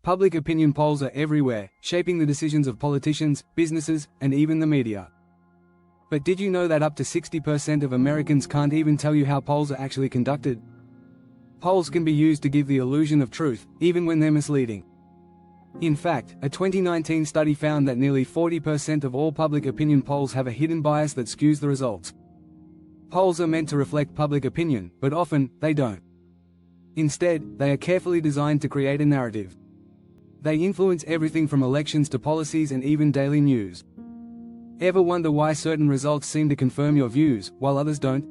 Public opinion polls are everywhere, shaping the decisions of politicians, businesses, and even the media. But did you know that up to 60% of Americans can't even tell you how polls are actually conducted? Polls can be used to give the illusion of truth, even when they're misleading. In fact, a 2019 study found that nearly 40% of all public opinion polls have a hidden bias that skews the results. Polls are meant to reflect public opinion, but often, they don't. Instead, they are carefully designed to create a narrative. They influence everything from elections to policies and even daily news. Ever wonder why certain results seem to confirm your views, while others don't?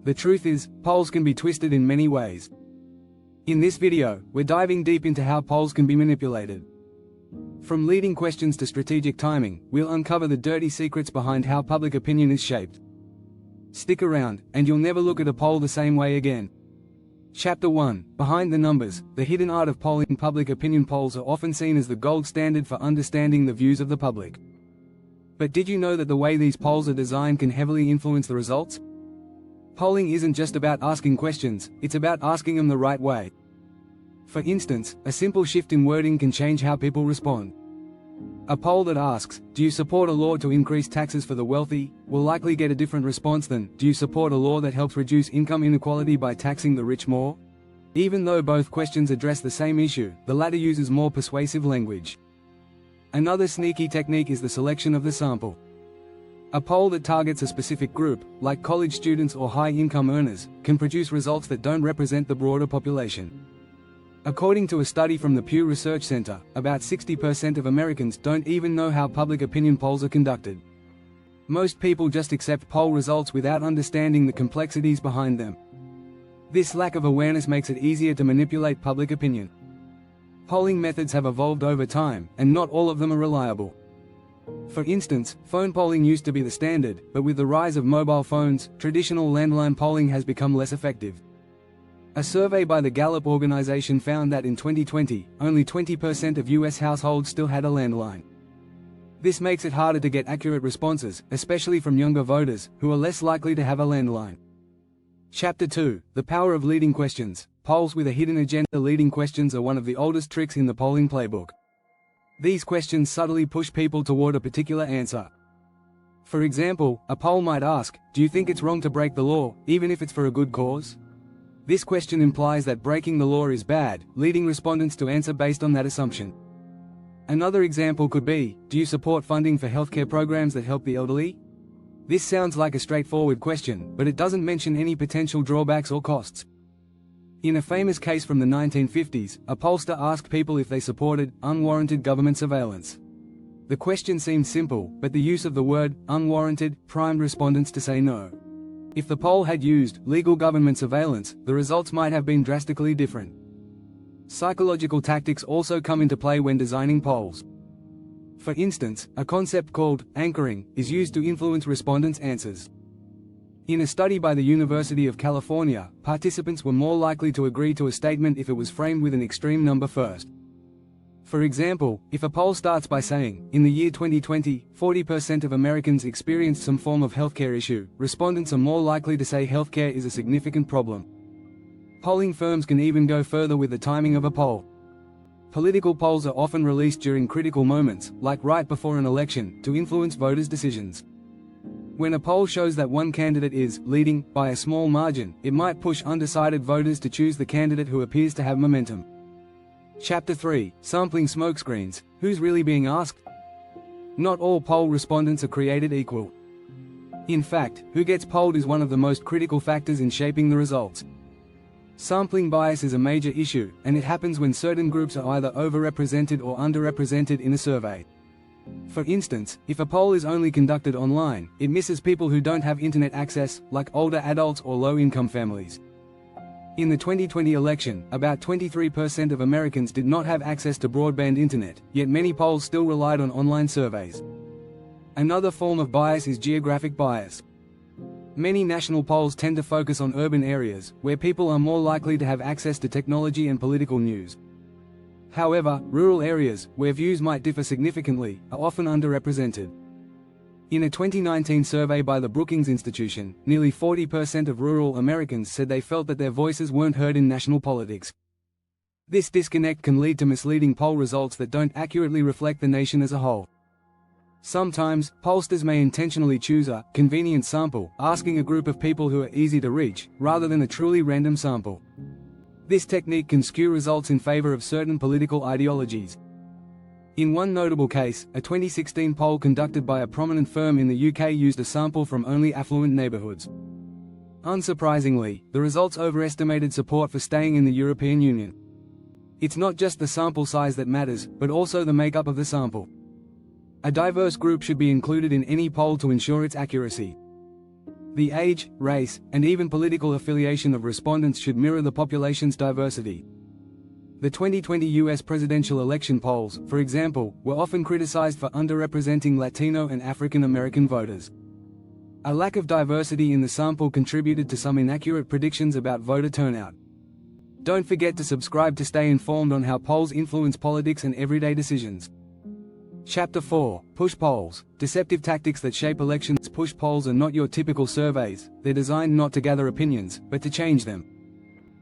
The truth is, polls can be twisted in many ways. In this video, we're diving deep into how polls can be manipulated. From leading questions to strategic timing, we'll uncover the dirty secrets behind how public opinion is shaped. Stick around, and you'll never look at a poll the same way again. Chapter 1: Behind the Numbers, the hidden art of polling. Public opinion polls are often seen as the gold standard for understanding the views of the public. But did you know that the way these polls are designed can heavily influence the results? Polling isn't just about asking questions, it's about asking them the right way. For instance, a simple shift in wording can change how people respond. A poll that asks, "Do you support a law to increase taxes for the wealthy?" will likely get a different response than, "Do you support a law that helps reduce income inequality by taxing the rich more?" Even though both questions address the same issue, the latter uses more persuasive language. Another sneaky technique is the selection of the sample. A poll that targets a specific group, like college students or high-income earners, can produce results that don't represent the broader population. According to a study from the Pew Research Center, about 60% of Americans don't even know how public opinion polls are conducted. Most people just accept poll results without understanding the complexities behind them. This lack of awareness makes it easier to manipulate public opinion. Polling methods have evolved over time, and not all of them are reliable. For instance, phone polling used to be the standard, but with the rise of mobile phones, traditional landline polling has become less effective. A survey by the Gallup organization found that in 2020, only 20% of US households still had a landline. This makes it harder to get accurate responses, especially from younger voters, who are less likely to have a landline. Chapter 2: The Power of Leading Questions. Polls with a hidden agenda. Leading questions are one of the oldest tricks in the polling playbook. These questions subtly push people toward a particular answer. For example, a poll might ask, "Do you think it's wrong to break the law, even if it's for a good cause?" This question implies that breaking the law is bad, leading respondents to answer based on that assumption. Another example could be, "Do you support funding for healthcare programs that help the elderly?" This sounds like a straightforward question, but it doesn't mention any potential drawbacks or costs. In a famous case from the 1950s, a pollster asked people if they supported unwarranted government surveillance. The question seemed simple, but the use of the word unwarranted primed respondents to say no. If the poll had used legal government surveillance, the results might have been drastically different. Psychological tactics also come into play when designing polls. For instance, a concept called anchoring is used to influence respondents' answers. In a study by the University of California, participants were more likely to agree to a statement if it was framed with an extreme number first. For example, if a poll starts by saying, "In the year 2020, 40% of Americans experienced some form of healthcare issue," respondents are more likely to say healthcare is a significant problem. Polling firms can even go further with the timing of a poll. Political polls are often released during critical moments, like right before an election, to influence voters' decisions. When a poll shows that one candidate is leading by a small margin, it might push undecided voters to choose the candidate who appears to have momentum. Chapter 3: Sampling Smokescreens. Who's really being asked? Not all poll respondents are created equal. In fact, who gets polled is one of the most critical factors in shaping the results. Sampling bias is a major issue, and it happens when certain groups are either overrepresented or underrepresented in a survey. For instance, if a poll is only conducted online, it misses people who don't have internet access, like older adults or low-income families. In the 2020 election, about 23% of Americans did not have access to broadband internet, yet many polls still relied on online surveys. Another form of bias is geographic bias. Many national polls tend to focus on urban areas, where people are more likely to have access to technology and political news. However, rural areas, where views might differ significantly, are often underrepresented. In a 2019 survey by the Brookings Institution, nearly 40% of rural Americans said they felt that their voices weren't heard in national politics. This disconnect can lead to misleading poll results that don't accurately reflect the nation as a whole. Sometimes, pollsters may intentionally choose a convenient sample, asking a group of people who are easy to reach, rather than a truly random sample. This technique can skew results in favor of certain political ideologies. In one notable case, a 2016 poll conducted by a prominent firm in the UK used a sample from only affluent neighbourhoods. Unsurprisingly, the results overestimated support for staying in the European Union. It's not just the sample size that matters, but also the makeup of the sample. A diverse group should be included in any poll to ensure its accuracy. The age, race, and even political affiliation of respondents should mirror the population's diversity. The 2020 US presidential election polls, for example, were often criticized for underrepresenting Latino and African American voters. A lack of diversity in the sample contributed to some inaccurate predictions about voter turnout. Don't forget to subscribe to stay informed on how polls influence politics and everyday decisions. Chapter 4: Push Polls. Deceptive tactics that shape elections. Push polls are not your typical surveys. They're designed not to gather opinions, but to change them.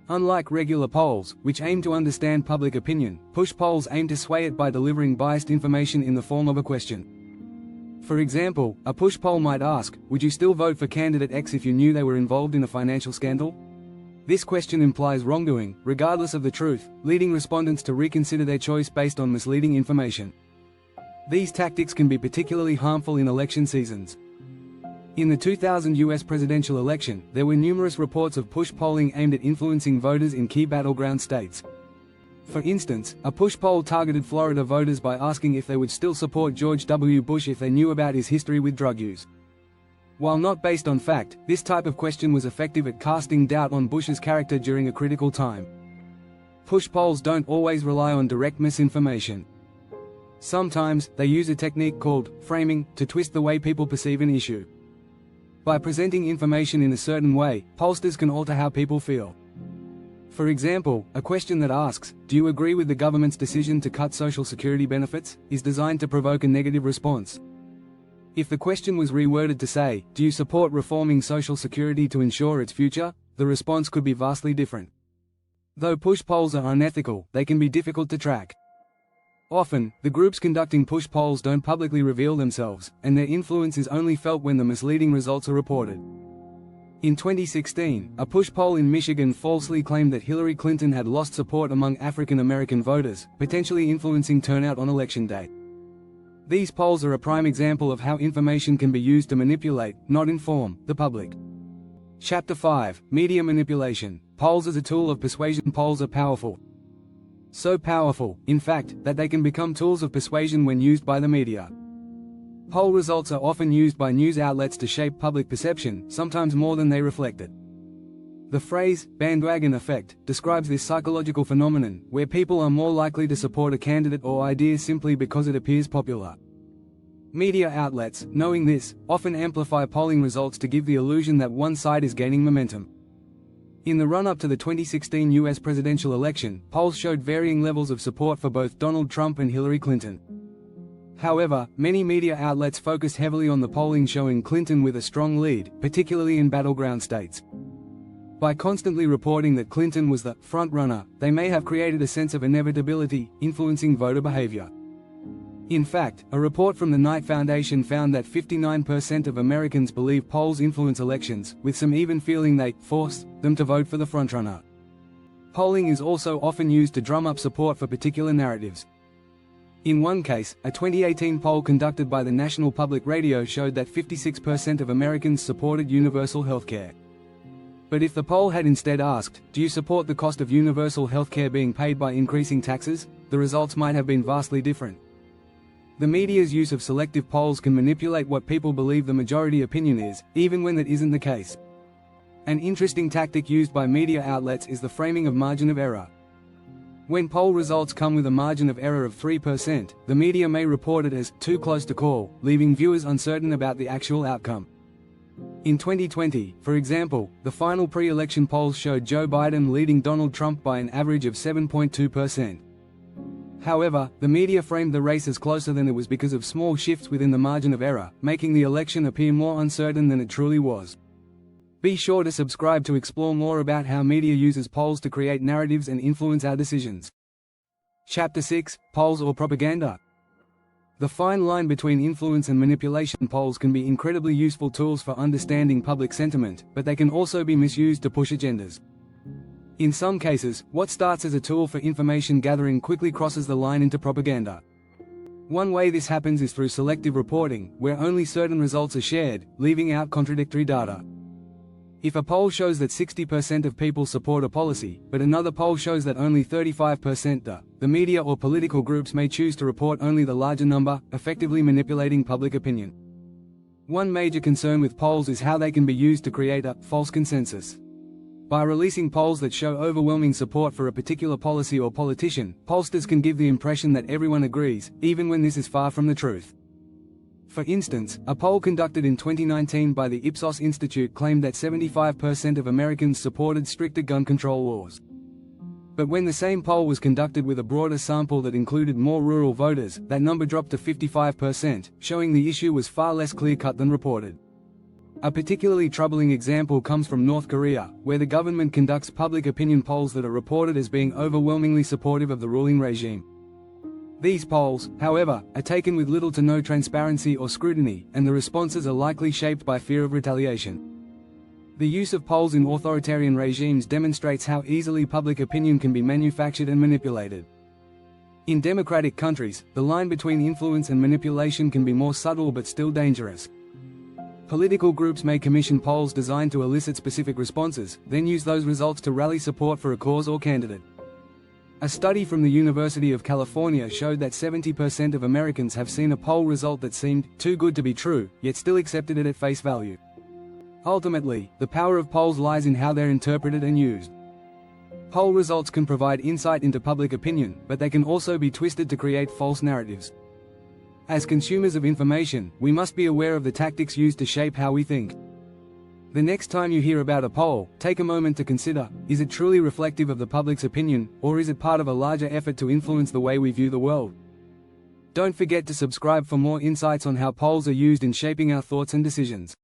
Unlike regular polls, which aim to understand public opinion, push polls aim to sway it by delivering biased information in the form of a question. For example, a push poll might ask, would you still vote for candidate X if you knew they were involved in a financial scandal? This question implies wrongdoing, regardless of the truth, leading respondents to reconsider their choice based on misleading information. These tactics can be particularly harmful in election seasons. In the 2000 US presidential election, there were numerous reports of push polling aimed at influencing voters in key battleground states. For instance, a push poll targeted Florida voters by asking if they would still support George W. Bush if they knew about his history with drug use. While not based on fact, this type of question was effective at casting doubt on Bush's character during a critical time. Push polls don't always rely on direct misinformation. Sometimes, they use a technique called framing to twist the way people perceive an issue. By presenting information in a certain way, pollsters can alter how people feel. For example, a question that asks, do you agree with the government's decision to cut Social Security benefits, is designed to provoke a negative response. If the question was reworded to say, do you support reforming Social Security to ensure its future, the response could be vastly different. Though push polls are unethical, they can be difficult to track. Often, the groups conducting push polls don't publicly reveal themselves, and their influence is only felt when the misleading results are reported. In 2016, a push poll in Michigan falsely claimed that Hillary Clinton had lost support among African American voters, potentially influencing turnout on election day. These polls are a prime example of how information can be used to manipulate, not inform, the public. Chapter 5: Media Manipulation. Polls as a tool of persuasion. Polls are powerful. So powerful, in fact, that they can become tools of persuasion when used by the media. Poll results are often used by news outlets to shape public perception, sometimes more than they reflected. The phrase, bandwagon effect, describes this psychological phenomenon, where people are more likely to support a candidate or idea simply because it appears popular. Media outlets, knowing this, often amplify polling results to give the illusion that one side is gaining momentum. In the run-up to the 2016 US presidential election, polls showed varying levels of support for both Donald Trump and Hillary Clinton. However, many media outlets focused heavily on the polling showing Clinton with a strong lead, particularly in battleground states. By constantly reporting that Clinton was the front-runner, they may have created a sense of inevitability, influencing voter behavior. In fact, a report from the Knight Foundation found that 59% of Americans believe polls influence elections, with some even feeling they force them to vote for the frontrunner. Polling is also often used to drum up support for particular narratives. In one case, a 2018 poll conducted by the National Public Radio showed that 56% of Americans supported universal healthcare. But if the poll had instead asked, do you support the cost of universal healthcare being paid by increasing taxes, the results might have been vastly different. The media's use of selective polls can manipulate what people believe the majority opinion is, even when that isn't the case. An interesting tactic used by media outlets is the framing of margin of error. When poll results come with a margin of error of 3%, the media may report it as too close to call, leaving viewers uncertain about the actual outcome. In 2020, for example, the final pre-election polls showed Joe Biden leading Donald Trump by an average of 7.2%. However, the media framed the race as closer than it was because of small shifts within the margin of error, making the election appear more uncertain than it truly was. Be sure to subscribe to explore more about how media uses polls to create narratives and influence our decisions. Chapter 6: Polls or Propaganda. The fine line between influence and manipulation. Polls can be incredibly useful tools for understanding public sentiment, but they can also be misused to push agendas. In some cases, what starts as a tool for information gathering quickly crosses the line into propaganda. One way this happens is through selective reporting, where only certain results are shared, leaving out contradictory data. If a poll shows that 60% of people support a policy, but another poll shows that only 35% do, the media or political groups may choose to report only the larger number, effectively manipulating public opinion. One major concern with polls is how they can be used to create a false consensus. By releasing polls that show overwhelming support for a particular policy or politician, pollsters can give the impression that everyone agrees, even when this is far from the truth. For instance, a poll conducted in 2019 by the Ipsos Institute claimed that 75% of Americans supported stricter gun control laws. But when the same poll was conducted with a broader sample that included more rural voters, that number dropped to 55%, showing the issue was far less clear-cut than reported. A particularly troubling example comes from North Korea, where the government conducts public opinion polls that are reported as being overwhelmingly supportive of the ruling regime. These polls, however, are taken with little to no transparency or scrutiny, and the responses are likely shaped by fear of retaliation. The use of polls in authoritarian regimes demonstrates how easily public opinion can be manufactured and manipulated. In democratic countries, the line between influence and manipulation can be more subtle but still dangerous. Political groups may commission polls designed to elicit specific responses, then use those results to rally support for a cause or candidate. A study from the University of California showed that 70% of Americans have seen a poll result that seemed too good to be true, yet still accepted it at face value. Ultimately, the power of polls lies in how they're interpreted and used. Poll results can provide insight into public opinion, but they can also be twisted to create false narratives. As consumers of information, we must be aware of the tactics used to shape how we think. The next time you hear about a poll, take a moment to consider, is it truly reflective of the public's opinion, or is it part of a larger effort to influence the way we view the world? Don't forget to subscribe for more insights on how polls are used in shaping our thoughts and decisions.